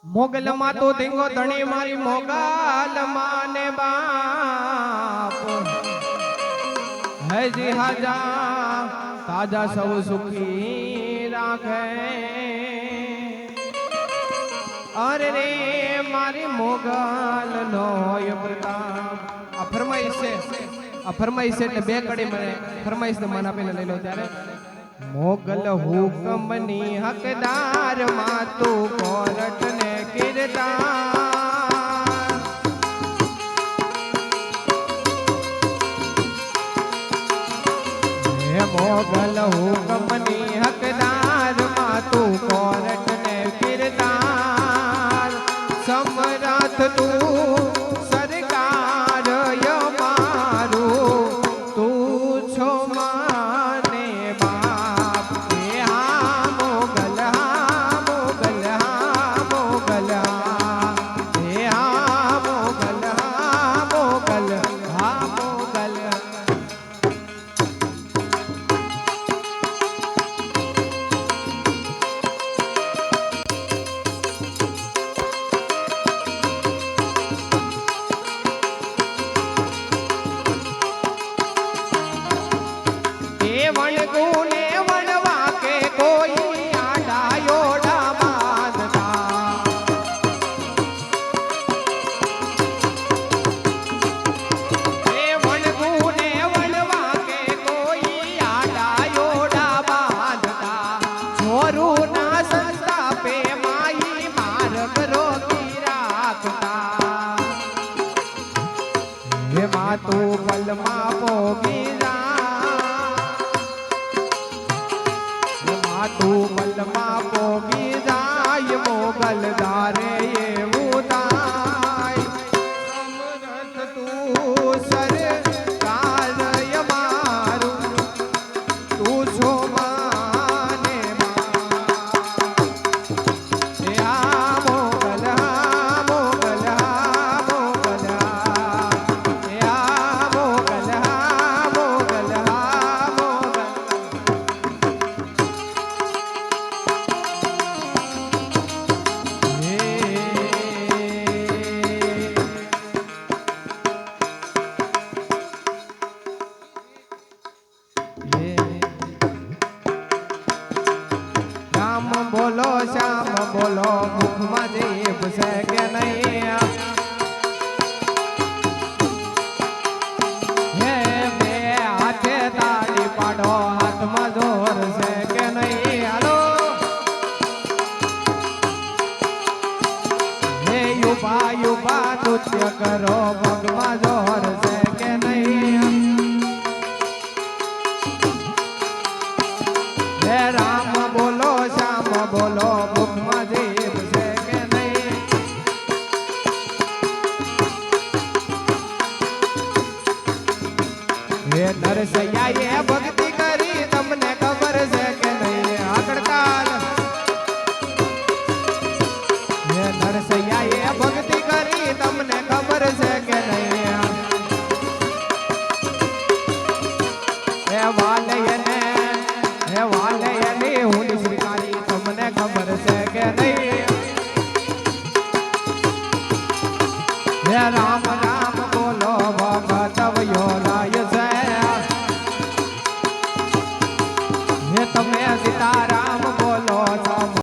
મોગલ માં તો ધીંગો ધણી મારી મોગલ માને બાપ હજી હાજા તાજા સૌ સુખી રાખે અરે રે મારી મોગલ નો પ્રતાપ આ ફરમાઈશ છે એટલે બે કડી મને ફરમાઈશ ને મન આપીને લઈ લો ત્યારે મોગલ હુકમની હકદાર માં તું કોરટ ને કિરદાર હે મોગલ હુકમની હકદાર માં તું કોરટ ને કિરદાર સમરથ તું સરકાર યમારું તું છો તું પલમાં પોગી જા તું પલમાં પોગી જાય મોગલ દારે એવું થાય સમરથ તું સરકાર યમારું તું છો માને હે નરસૈયાએ ભક્તિ કરી તમને ખબર છે કે નહીં આગળ કાલ હે નરસૈયાએ ભક્તિ કરી તમને ખબર છે કે નહીં હે વાલયને હું શ્રીકારી તમને ખબર છે કે નહીં હે રામ